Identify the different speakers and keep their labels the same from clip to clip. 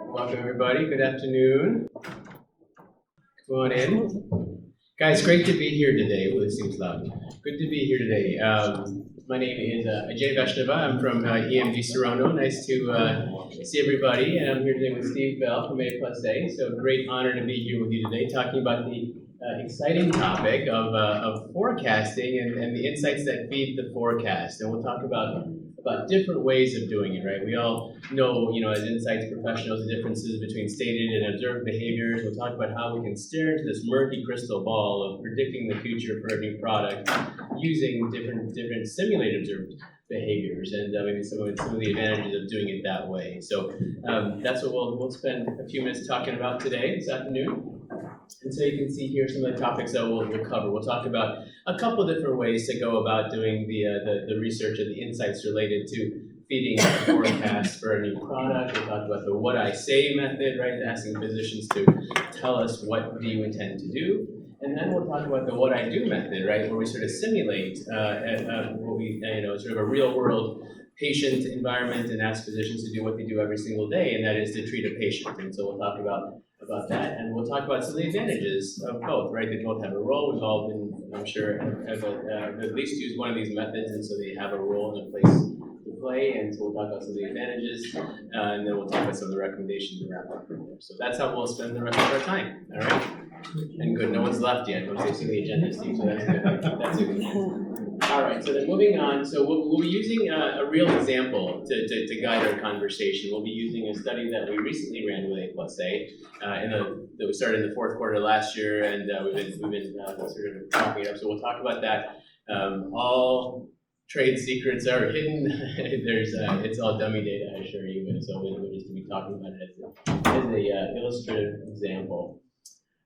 Speaker 1: Welcome everybody, good afternoon. Come on in. Guys, great to be here today. Well, it seems loud. Good to be here today. My name is Ajay Vaishnava. I'm from EMD Serrano. Nice to see everybody. And I'm here today with Steve Bell from APLUSA. So great honor to be here with you today, talking about the exciting topic of forecasting and the insights that feed the forecast. And we'll talk about different ways of doing it, right? We all know, as insights professionals, the differences between stated and observed behaviors. We'll talk about how we can stare into this murky crystal ball of predicting the future for a new product using different simulated observed behaviors, and maybe some of the advantages of doing it that way. So that's what we'll spend a few minutes talking about today, this afternoon. And so you can see here some of the topics that we'll cover. We'll talk about a couple different ways to go about doing the research and the insights related to feeding forecasts for a new product. We'll talk about the what I say method, right? Asking physicians to tell us what do you intend to do. And then we'll talk about the what I do method, right? Where we sort of simulate what we, sort of a real world patient environment and ask physicians to do what they do every single day, and that is to treat a patient. And so we'll talk about that, and we'll talk about some of the advantages of both, right? They both have a role. We've all been, I'm sure, have at least used one of these methods, and so they have a role and a place to play, and so we'll talk about some of the advantages, and then we'll talk about some of the recommendations and wrap up from there. So that's how we'll spend the rest of our time, all right? And good, no one's left yet. Once they've seen the agenda, Steve, so that's good. That's good. All right, so then moving on, so we'll be using a real example to guide our conversation. We'll be using a study that we recently ran with APLUSA, that we started in the fourth quarter last year, and we've been sort of talking it up. So we'll talk about that. All trade secrets are hidden. It's all dummy data, I assure you, and so we'll just be talking about it as a illustrative example.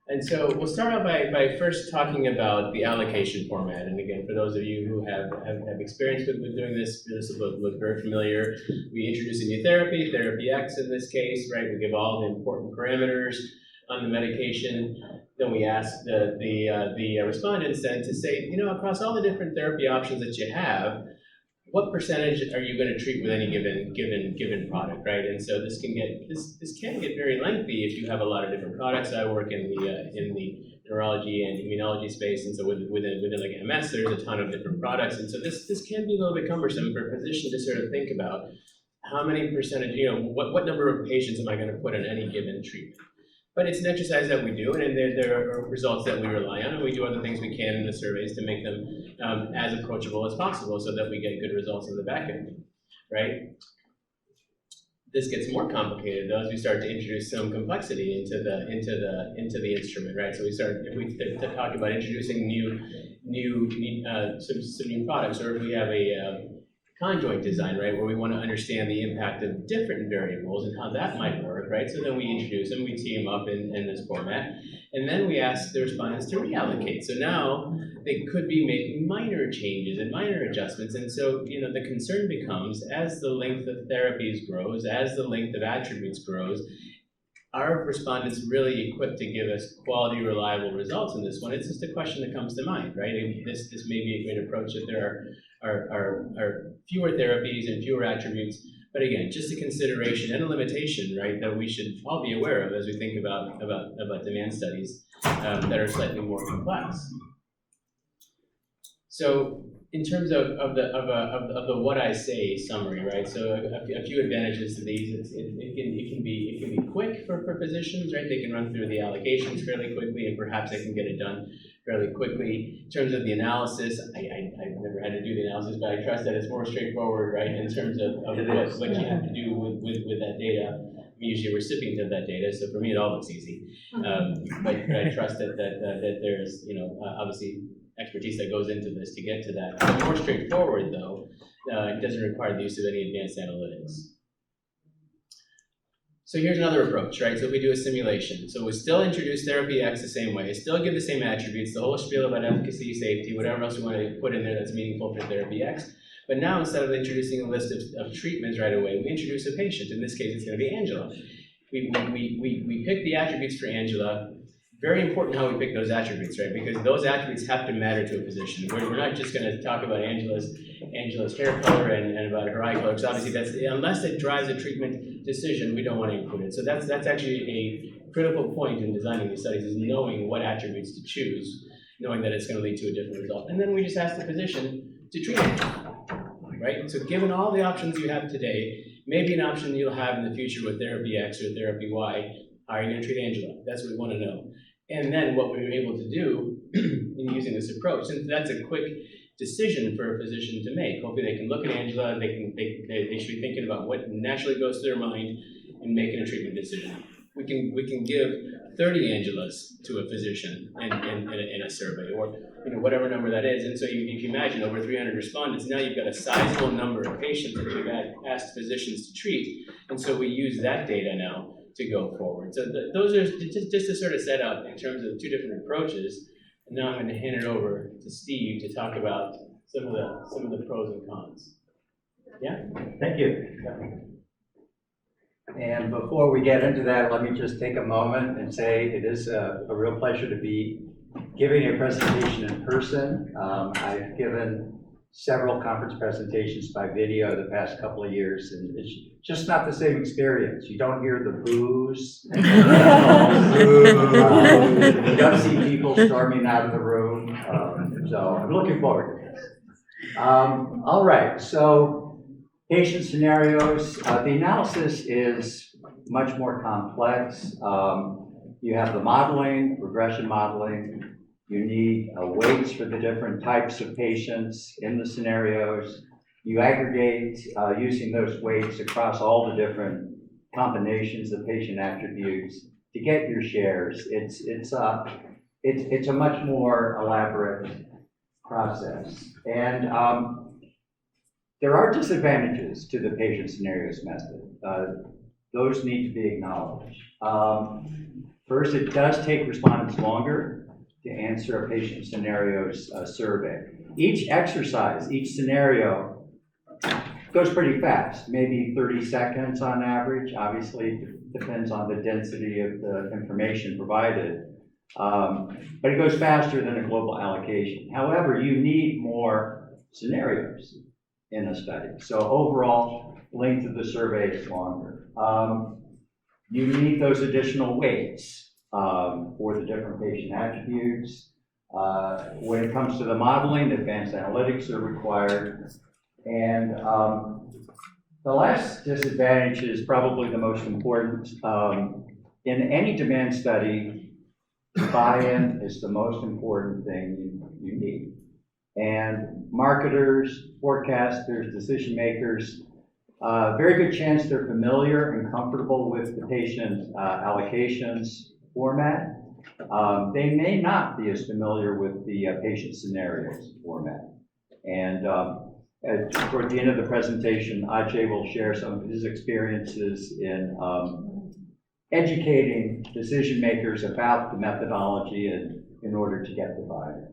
Speaker 1: And so we'll start out by first talking about the allocation format. And again, for those of you who have experience with doing this will look very familiar. We introduce a new therapy, therapy X in this case, right? We give all the important parameters on the medication. Then we ask the respondents then to say, across all the different therapy options that you have, what percentage are you going to treat with any given product, right? And so this can get very lengthy if you have a lot of different products. I work in the neurology and immunology space, and so within like MS, there's a ton of different products, and so this can be a little bit cumbersome for a physician to sort of think about how many percentage, what number of patients am I going to put on any given treatment. But it's an exercise that we do, and there are results that we rely on, and we do other things we can in the surveys to make them as approachable as possible so that we get good results on the back end, right? This gets more complicated though as we start to introduce some complexity into the instrument, right? So if we talk about introducing some new products, or if we have a conjoint design, right, where we want to understand the impact of different variables and how that might work, right? So then we introduce them, we tee them up in this format, and then we ask the respondents to reallocate. So now they could be making minor changes and minor adjustments, and so the concern becomes, as the length of therapies grows, as the length of attributes grows, are respondents really equipped to give us quality, reliable results in this one? It's just a question that comes to mind, right? And this may be a great approach if there are fewer therapies and fewer attributes, but again, just a consideration and a limitation, right, that we should all be aware of as we think about demand studies that are slightly more complex. So in terms of the what I say summary, right? So a few advantages to these. It can be quick for physicians, right? They can run through the allocations fairly quickly, and perhaps they can get it done fairly quickly. In terms of the analysis, I've never had to do the analysis, but I trust that it's more straightforward, right? In terms of what you have to do with that data. I'm usually a recipient of that data, so for me it all looks easy. But I trust that there's obviously expertise that goes into this to get to that. It's more straightforward though. It doesn't require the use of any advanced analytics. So here's another approach, right? So if we do a simulation, so we still introduce therapy X the same way, still give the same attributes, the whole spiel about efficacy, safety, whatever else we want to put in there that's meaningful for therapy X. But now instead of introducing a list of treatments right away, we introduce a patient. In this case, it's going to be Angela. We pick the attributes for Angela. Very important how we pick those attributes, right? Because those attributes have to matter to a physician. We're not just going to talk about Angela's Angela's hair color and about her eye color, because obviously that's, unless it drives a treatment decision, we don't want to include it. So that's actually a critical point in designing these studies, is knowing what attributes to choose, knowing that it's going to lead to a different result. And then we just ask the physician to treat it, right? So given all the options you have today, maybe an option you'll have in the future with therapy X or therapy Y, how are you going to treat Angela? That's what we want to know. And then what we were able to do in using this approach, since that's a quick decision for a physician to make. Hopefully they can look at Angela, they should be thinking about what naturally goes through their mind and making a treatment decision. We can give 30 Angelas to a physician in a survey, or whatever number that is. And so if you imagine over 300 respondents, now you've got a sizable number of patients that you've asked physicians to treat. And so we use that data now to go forward. So those are just to sort of set up in terms of two different approaches. And now I'm going to hand it over to Steve to talk about some of the pros and cons. Yeah?
Speaker 2: Thank you. And before we get into that, let me just take a moment and say it is a real pleasure to be giving a presentation in person. I've given several conference presentations by video the past couple of years, and it's just not the same experience. You don't hear the boos. You don't see people storming out of the room. So I'm looking forward to this. All right, so patient scenarios. The analysis is much more complex. You have the modeling, regression modeling. You need weights for the different types of patients in the scenarios. You aggregate using those weights across all the different combinations of patient attributes to get your shares. It's a much more elaborate process. And there are disadvantages to the patient scenarios method. Those need to be acknowledged. First, it does take respondents longer to answer a patient scenarios survey. Each exercise, each scenario goes pretty fast, maybe 30 seconds on average. Obviously, it depends on the density of the information provided. But it goes faster than a global allocation. However, you need more scenarios in a study. So overall, length of the survey is longer. You need those additional weights for the different patient attributes. When it comes to the modeling, advanced analytics are required. And the last disadvantage is probably the most important. In any demand study, buy-in is the most important thing you need. And marketers, forecasters, decision makers, very good chance they're familiar and comfortable with the patient allocations format. They may not be as familiar with the patient scenarios format. And toward the end of the presentation, Ajay will share some of his experiences in educating decision makers about the methodology and in order to get the buy-in.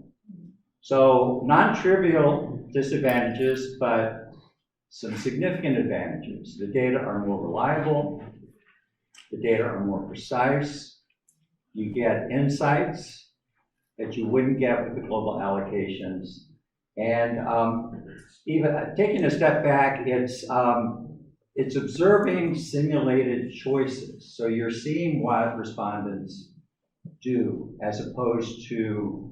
Speaker 2: So non-trivial disadvantages, but some significant advantages. The data are more reliable. The data are more precise. You get insights that you wouldn't get with the global allocations. And even taking a step back, it's observing simulated choices. So you're seeing what respondents do as opposed to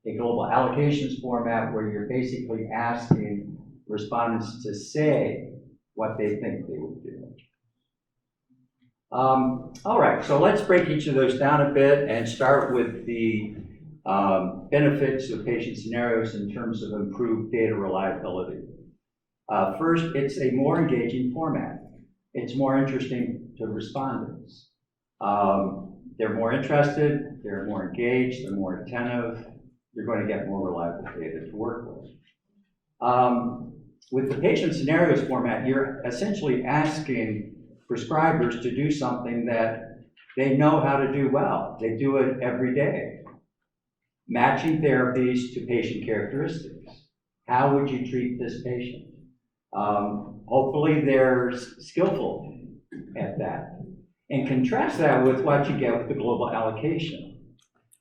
Speaker 2: a global allocations format where you're basically asking respondents to say what they think they would do. All right, so let's break each of those down a bit and start with the benefits of patient scenarios in terms of improved data reliability. First, it's a more engaging format. It's more interesting to respondents. They're more interested, they're more engaged, they're more attentive, you're going to get more reliable data to work with. With the patient scenarios format, you're essentially asking prescribers to do something that they know how to do well. They do it every day. Matching therapies to patient characteristics. How would you treat this patient? Hopefully they're skillful at that. And contrast that with what you get with the global allocation.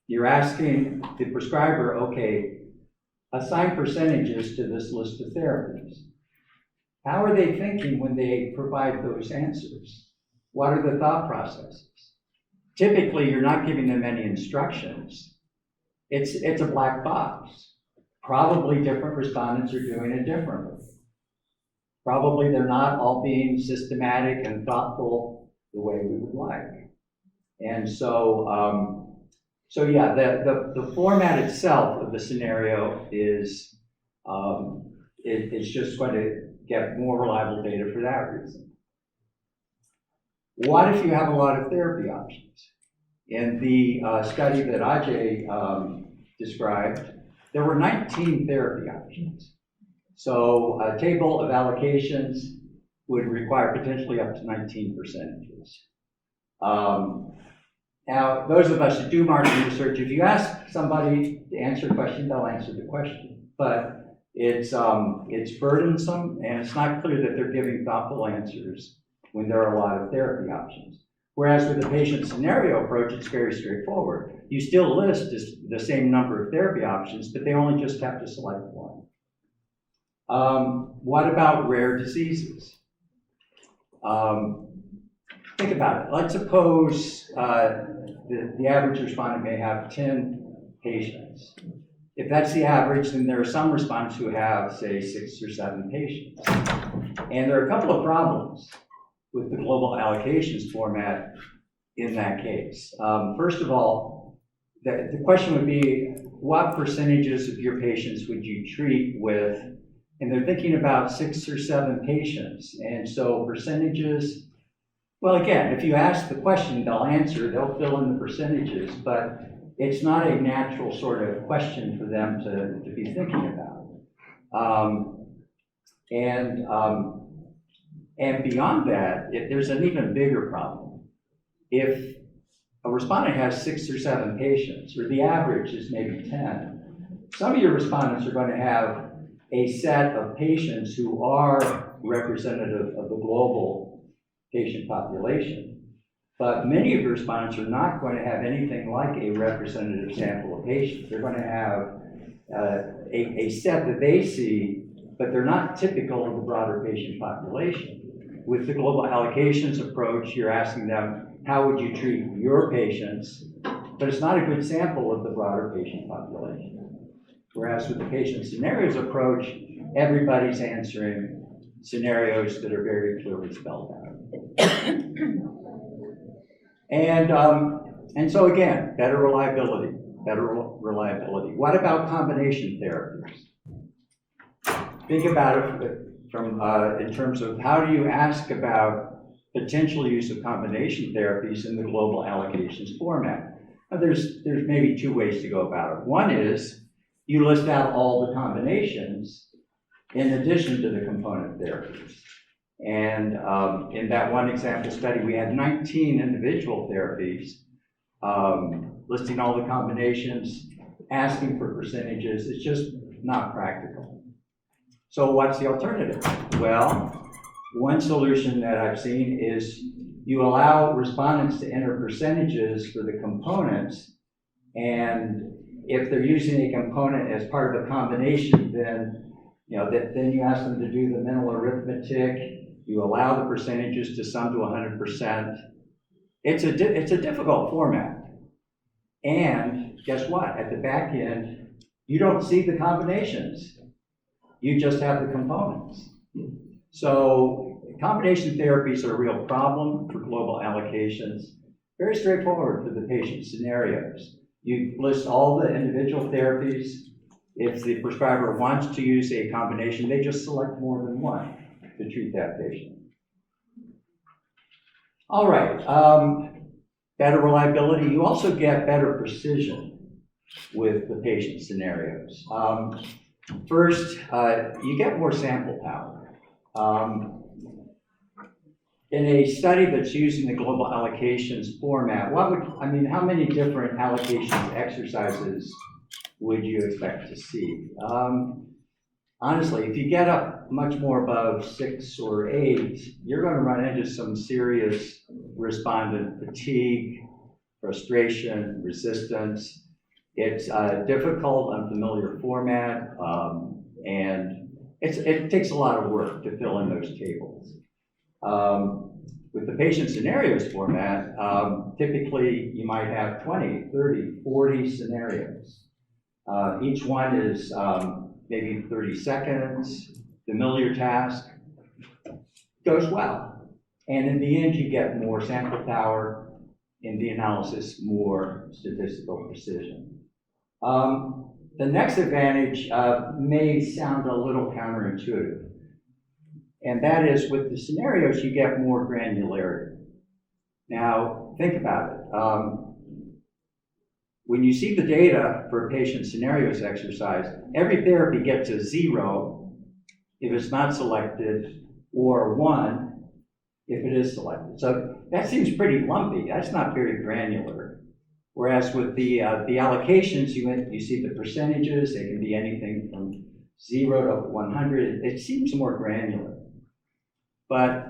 Speaker 2: You're asking the prescriber, okay, assign percentages to this list of therapies. How are they thinking when they provide those answers? What are the thought processes? Typically, you're not giving them any instructions. It's a black box. Probably different respondents are doing it differently. Probably they're not all being systematic and thoughtful the way we would like. And so, yeah, the format itself of the scenario is it's just going to get more reliable data for that reason. What if you have a lot of therapy options? In the study that Ajay described, there were 19 therapy options. So a table of allocations would require potentially up to 19 percentages. Now, those of us who do marketing research, if you ask somebody to answer a question, they'll answer the question. But it's burdensome, and it's not clear that they're giving thoughtful answers when there are a lot of therapy options. Whereas with the patient scenario approach, it's very straightforward. You still list the same number of therapy options, but they only just have to select one. What about rare diseases? Think about it. Let's suppose the average respondent may have 10 patients. If that's the average, then there are some respondents who have, say, 6 or 7 patients. And there are a couple of problems with the global allocations format in that case. First of all, the question would be, what percentages of your patients would you treat with? And they're thinking about 6 or 7 patients. And so percentages, well, again, if you ask the question, they'll answer, they'll fill in the percentages, but it's not a natural sort of question for them to be thinking about. And beyond that, there's an even bigger problem. If a respondent has 6 or 7 patients, or the average is maybe 10, some of your respondents are going to have a set of patients who are representative of the global patient population. But many of your respondents are not going to have anything like a representative sample of patients. They're going to have a set that they see, but they're not typical of the broader patient population. With the global allocations approach, you're asking them, how would you treat your patients? But it's not a good sample of the broader patient population. Whereas with the patient scenarios approach, everybody's answering scenarios that are very clearly spelled out. And so again, better reliability. What about combination therapies? Think about it from in terms of how do you ask about potential use of combination therapies in the global allocations format? Now, there's maybe 2 ways to go about it. One is you list out all the combinations in addition to the component therapies. And in that one example study, we had 19 individual therapies, listing all the combinations, asking for percentages. It's just not practical. So what's the alternative? Well, one solution that I've seen is you allow respondents to enter percentages for the components, and if they're using a component as part of a combination, then then you ask them to do the mental arithmetic. You allow the percentages to sum to 100%. It's a difficult format. And guess what? At the back end, you don't see the combinations. You just have the components. So combination therapies are a real problem for global allocations. Very straightforward for the patient scenarios. You list all the individual therapies. If the prescriber wants to use a combination, they just select more than one to treat that patient. All right, better reliability. You also get better precision with the patient scenarios. First, you get more sample power. In a study that's using the global allocations format, how many different allocations exercises would you expect to see? Honestly, if you get up much more above 6 or 8, you're going to run into some serious respondent fatigue, frustration, resistance. It's a difficult, unfamiliar format, and it takes a lot of work to fill in those tables. With the patient scenarios format, typically you might have 20, 30, 40 scenarios. Each one is maybe 30 seconds, familiar task, goes well. And in the end, you get more sample power, in the analysis, more statistical precision. The next advantage may sound a little counterintuitive, and that is with the scenarios, you get more granularity. Now, think about it. When you see the data for a patient scenarios exercise, every therapy gets a 0 if it's not selected, or 1 if it is selected. So that seems pretty lumpy. That's not very granular. Whereas with the allocations, you see the percentages. They can be anything from 0 to 100. It seems more granular. But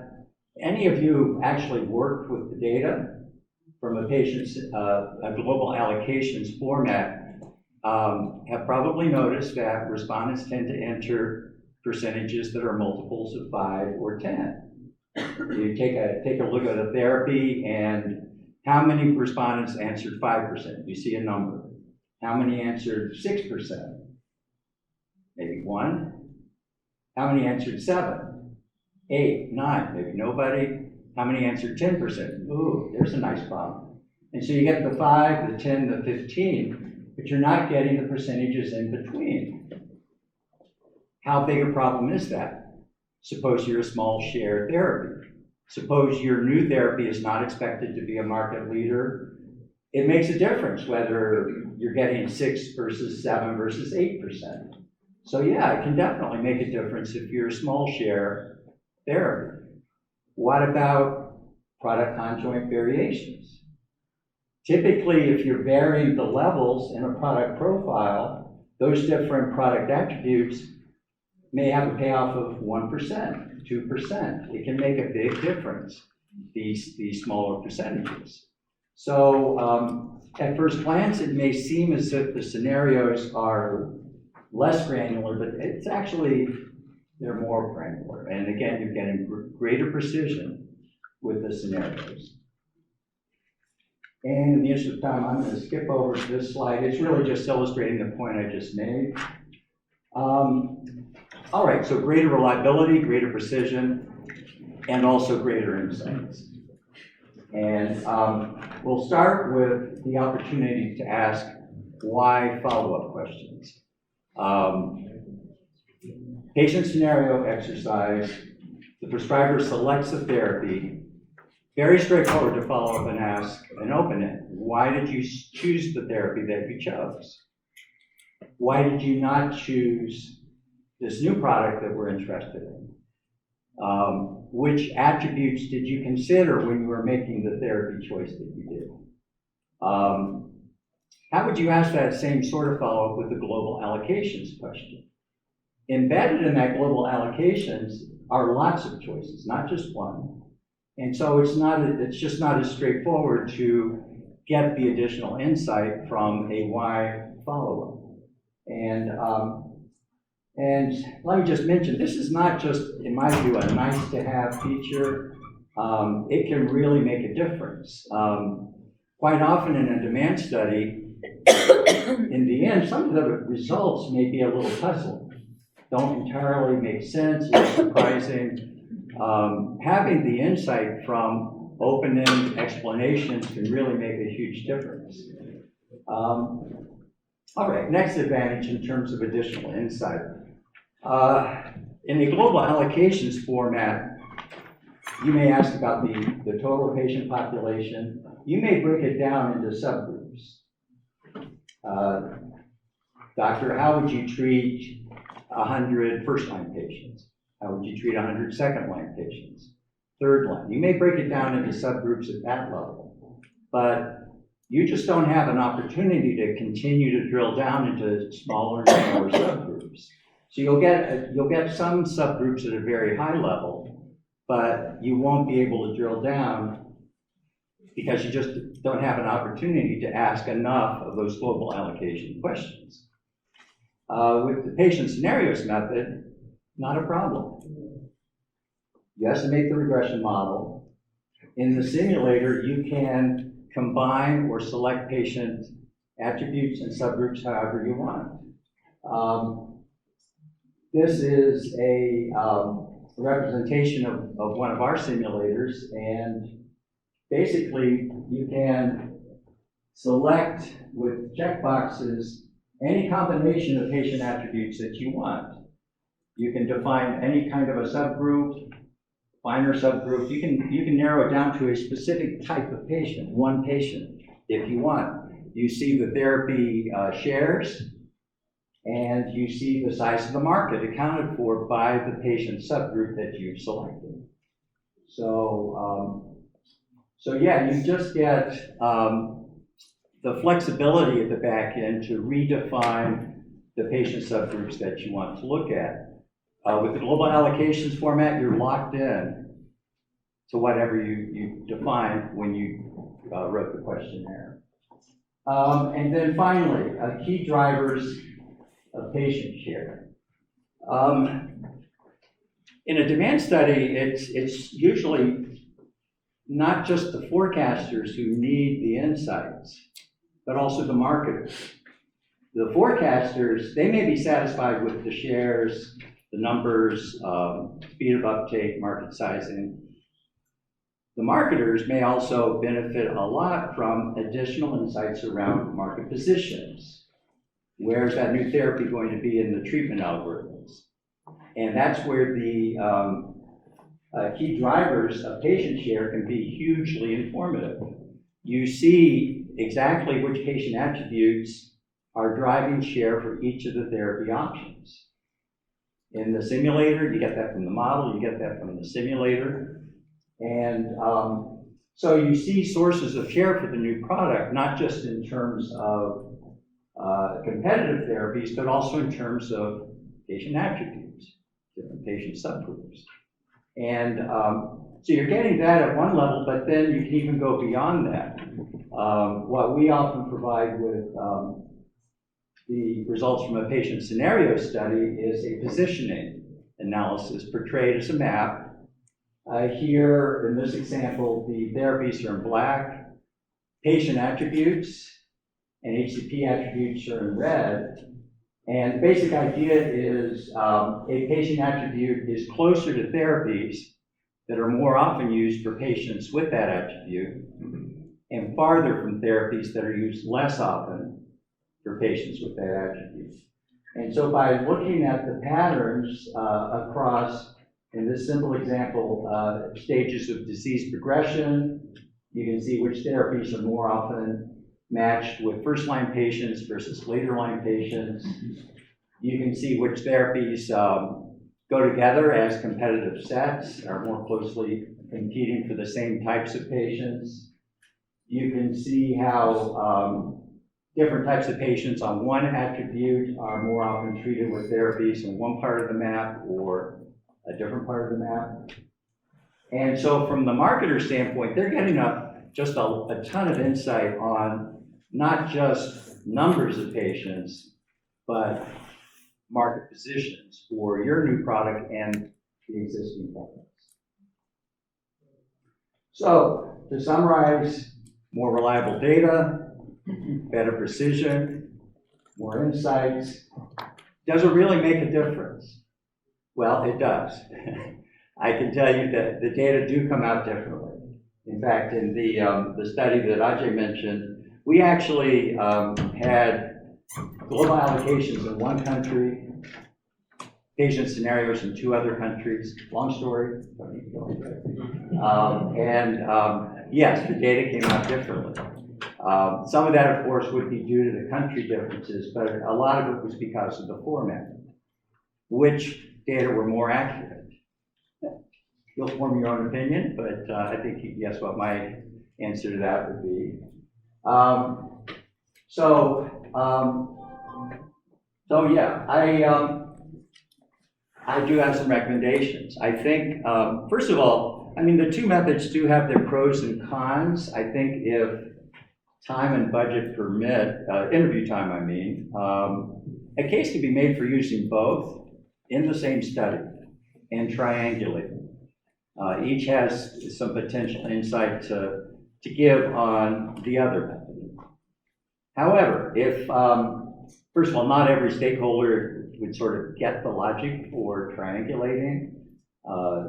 Speaker 2: any of you actually worked with the data from a patient's a global allocations format have probably noticed that respondents tend to enter percentages that are multiples of 5 or 10. You take a look at a therapy, and how many respondents answered 5%? You see a number. How many answered 6%? Maybe 1. How many answered 7? 8, 9, maybe nobody. How many answered 10%? Ooh, there's a nice problem. And so you get the 5, the 10, the 15, but you're not getting the percentages in between. How big a problem is that? Suppose you're a small share therapy. Suppose your new therapy is not expected to be a market leader. It makes a difference whether you're getting 6 versus 7 versus 8%. So yeah, it can definitely make a difference if you're a small share therapy. What about product conjoint variations? Typically, if you're varying the levels in a product profile, those different product attributes may have a payoff of 1%, 2%. It can make a big difference, these smaller percentages. So at first glance, it may seem as if the scenarios are less granular, but it's actually, they're more granular. And again, you're getting greater precision with the scenarios. And in the interest of time, I'm going to skip over to this slide. It's really just illustrating the point I just made. All right, so greater reliability, greater precision, and also greater insights. And we'll start with the opportunity to ask why follow-up questions. Patient scenario exercise, the prescriber selects a therapy. Very straightforward to follow up and ask an open-end. Why did you choose the therapy that you chose? Why did you not choose this new product that we're interested in? Which attributes did you consider when you were making the therapy choice that you did? How would you ask that same sort of follow-up with the global allocations question? Embedded in that global allocations are lots of choices, not just one. And so it's just not as straightforward to get the additional insight from a why follow-up. And let me just mention, this is not just, in my view, a nice-to-have feature. It can really make a difference. Quite often in a demand study, in the end, some of the results may be a little puzzling, don't entirely make sense, it's surprising. Having the insight from open-end explanations can really make a huge difference. All right, next advantage in terms of additional insight. In the global allocations format, you may ask about the total patient population. You may break it down into subgroups. Doctor, how would you treat 100 first-line patients? How would you treat 100 second-line patients? Third line. You may break it down into subgroups at that level, but you just don't have an opportunity to continue to drill down into smaller and smaller subgroups. So you'll get some subgroups at a very high level, but you won't be able to drill down because you just don't have an opportunity to ask enough of those global allocation questions. With the patient scenarios method, not a problem. You estimate the regression model. In the simulator, you can combine or select patient attributes and subgroups however you want. This is a representation of one of our simulators, and basically you can select with checkboxes any combination of patient attributes that you want. You can define any kind of a subgroup, finer subgroup. You can narrow it down to a specific type of patient, one patient, if you want. You see the therapy shares, and you see the size of the market accounted for by the patient subgroup that you've selected. So yeah, you just get the flexibility at the back end to redefine the patient subgroups that you want to look at. With the global allocations format, you're locked in to whatever you defined when you wrote the questionnaire. And then finally, key drivers of patient share. In a demand study, it's usually not just the forecasters who need the insights, but also the marketers. The forecasters, they may be satisfied with the shares, the numbers, speed of uptake, market sizing. The marketers may also benefit a lot from additional insights around market positions. Where's that new therapy going to be in the treatment algorithms? And that's where the key drivers of patient share can be hugely informative. You see exactly which patient attributes are driving share for each of the therapy options. In the simulator, you get that from the model, you get that from the simulator. And so you see sources of share for the new product, not just in terms of competitive therapies, but also in terms of patient attributes, different patient subgroups. And so you're getting that at one level, but then you can even go beyond that. What we often provide with the results from a patient scenario study is a positioning analysis portrayed as a map. Here, in this example, the therapies are in black, patient attributes and HCP attributes are in red. And the basic idea is a patient attribute is closer to therapies that are more often used for patients with that attribute and farther from therapies that are used less often for patients with that attribute. And so by looking at the patterns across, in this simple example, stages of disease progression, you can see which therapies are more often matched with first-line patients versus later-line patients. You can see which therapies go together as competitive sets, are more closely competing for the same types of patients. You can see how different types of patients on one attribute are more often treated with therapies in one part of the map or a different part of the map. And so from the marketer standpoint, they're getting just a ton of insight on not just numbers of patients, but market positions for your new product and the existing products. So to summarize, more reliable data, better precision, more insights. Does it really make a difference? Well, it does. I can tell you that the data do come out differently. In fact, in the study that Ajay mentioned, we actually had global allocations in one country, patient scenarios in 2 other countries. Long story, don't need to go into it. Yes, the data came out differently. Some of that, of course, would be due to the country differences, but a lot of it was because of the format. Which data were more accurate? You'll form your own opinion, but I think you can guess what my answer to that would be. So yeah, I do have some recommendations. I think, first of all, I mean, the two methods do have their pros and cons. I think if time and budget permit, interview time, I mean, a case can be made for using both in the same study and triangulating. Each has some potential insight to give on the other method. However, if, first of all, not every stakeholder would sort of get the logic for triangulating.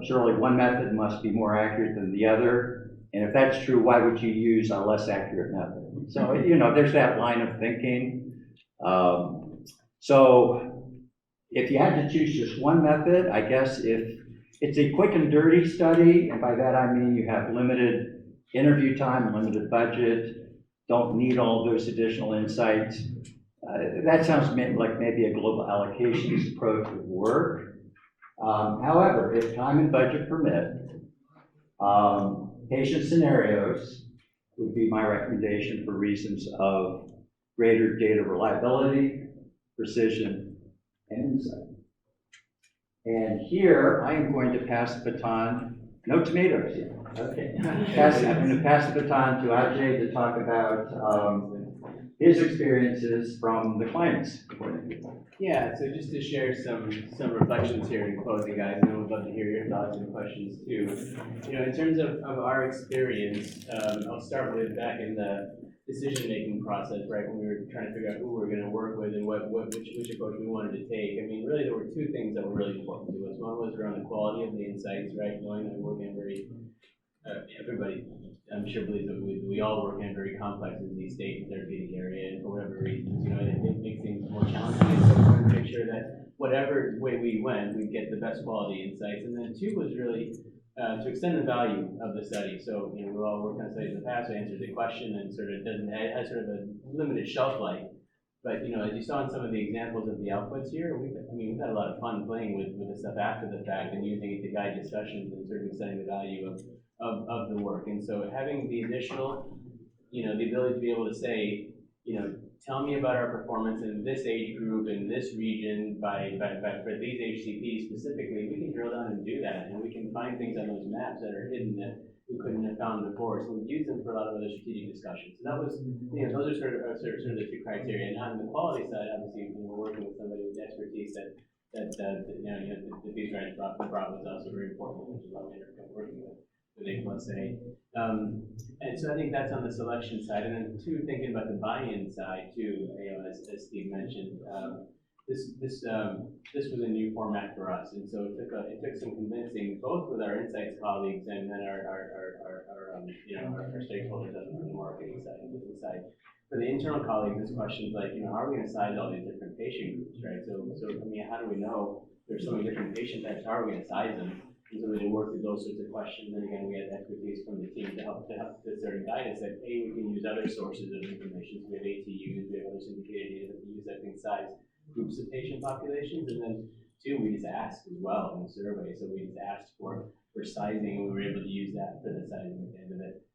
Speaker 2: Surely one method must be more accurate than the other. And if that's true, why would you use a less accurate method? So, you know, there's that line of thinking. So if you had to choose just one method, I guess if it's a quick and dirty study, and by that I mean you have limited interview time, limited budget, don't need all those additional insights. That sounds like maybe a global allocations approach would work. However, if time and budget permit, patient scenarios would be my recommendation for reasons of greater data reliability, precision, and insight. And here, I am going to pass the baton, no tomatoes yet. Okay. I'm going to pass the baton to Ajay to talk about his experiences from the client's point of view.
Speaker 1: Yeah, so just to share some reflections here in closing, guys, and I would love to hear your thoughts and questions too. You know, in terms of our experience, I'll start with back in the decision-making process, right, when we were trying to figure out who we were going to work with and which approach we wanted to take. I mean, really, there were two things that were really important to us. One was around the quality of the insights, right, knowing that we work in very, everybody, I'm sure believes that we all work in a very complex disease state and therapeutic area, and for whatever reasons, you know, it makes things more challenging. And so we wanted to make sure that whatever way we went, we'd get the best quality insights. And then two was really to extend the value of the study. So, you know, we've all worked on studies in the past, we answered the question and sort of has sort of a limited shelf life. But, you know, as you saw in some of the examples of the outputs here, we've had a lot of fun playing with the stuff after the fact and using it to guide discussions and sort of extending the value of the work. And so having the initial, you know, the ability to be able to say, you know, tell me about our performance in this age group, in this region, for these HCPs specifically, we can drill down and do that. And we can find things on those maps that are hidden that we couldn't have found before. So we've used them for a lot of other strategic discussions. And that was, you know, those are sort of the two criteria. And on the quality side, obviously, when we're working with somebody with expertise that the these guys brought was also very important, which is why we ended up working with APLUSA. And so I think that's on the selection side. And then two, thinking about the buy-in side too, you know, as Steve mentioned, this was a new format for us. And so it took some convincing, both with our insights colleagues and then our stakeholders on the marketing side and business side. For the internal colleagues, it's questions like, you know, how are we going to size all these different patient groups, right? So I mean, how do we know there's so many different patient types? How are we going to size them? And so we did work with those sorts of questions, and again, we had expertise from the team to help sort of guide us that we can use other sources of information. So we have ATUs, we have other syndicated data that we use that can size groups of patient populations, and then two, we just asked as well in the survey. So we just asked for sizing, and we were able to use that for the sizing at the end of it.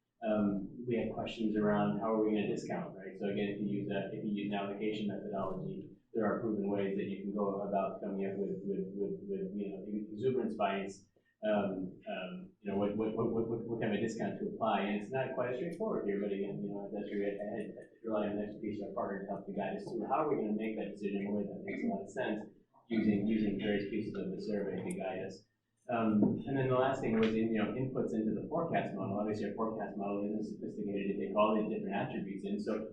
Speaker 1: We had questions around how are we going to discount, right? So again, if you use an allocation methodology, there are proven ways that you can go about coming up with you know, exuberance bias. You know, what kind of a discount to apply, and it's not quite as straightforward here, but again, you know, that's where we had to rely on the expertise of our partner to help to guide us through how are we going to make that decision in a way that makes a lot of sense using various pieces of the survey to guide us. And then the last thing was, you know, inputs into the forecast model. Obviously, our forecast model isn't sophisticated to take all these different attributes in, so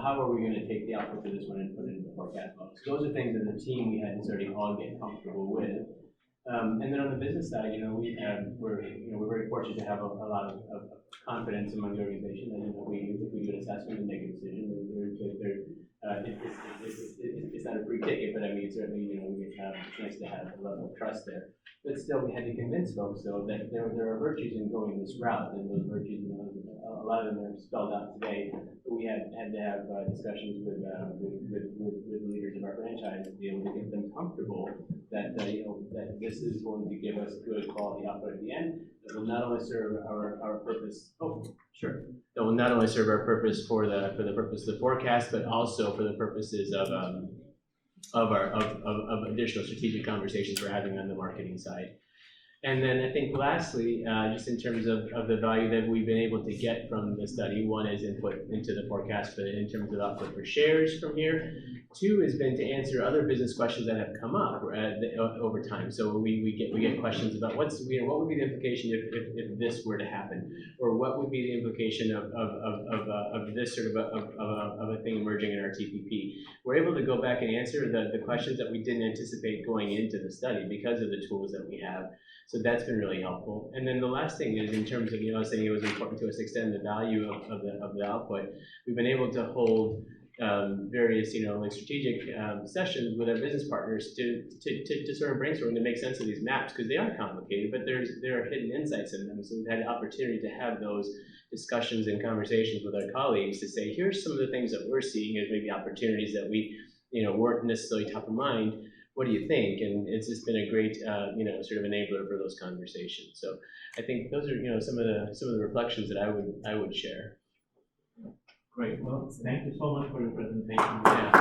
Speaker 1: how are we going to take the output of this one and put it into the forecast model? So those are things as a team we had to sort of all get comfortable with. And then on the business side, you know, we're very fortunate to have a lot of confidence among the organization that, you know, if we do an assessment and make a decision, it's not a free ticket, but I mean, certainly, you know, it's nice to have a level of trust there. But still, we had to convince folks, though, that there are virtues in going this route, and those virtues, you know, a lot of them are spelled out today. But we had to have discussions with the leaders of our franchise to be able to get them comfortable that you know, that this is going to give us good quality output at the end that will not only serve our purpose. Oh, sure. That will not only serve our purpose for the purpose of the forecast, but also for the purposes of of additional strategic conversations we're having on the marketing side. And then I think lastly, just in terms of the value that we've been able to get from the study, one is input into the forecast, but in terms of output for shares from here. Two has been to answer other business questions that have come up over time. So we get questions about what would be the implication if this were to happen, or what would be the implication of this sort of a thing emerging in our TPP. We're able to go back and answer the questions that we didn't anticipate going into the study because of the tools that we have. So that's been really helpful. And then the last thing is in terms of, saying it was important to us to extend the value of the output, we've been able to hold various, like strategic sessions with our business partners to sort of brainstorm to make sense of these maps, because they are complicated, but there are hidden insights in them. So we've had the opportunity to have those discussions and conversations with our colleagues to say, here's some of the things that we're seeing as maybe opportunities that we, weren't necessarily top of mind. What do you think? And it's just been a great, sort of enabler for those conversations. So I think those are, some of the reflections that I would share.
Speaker 3: Great. Well, thank you so much for your presentation.
Speaker 1: Yeah.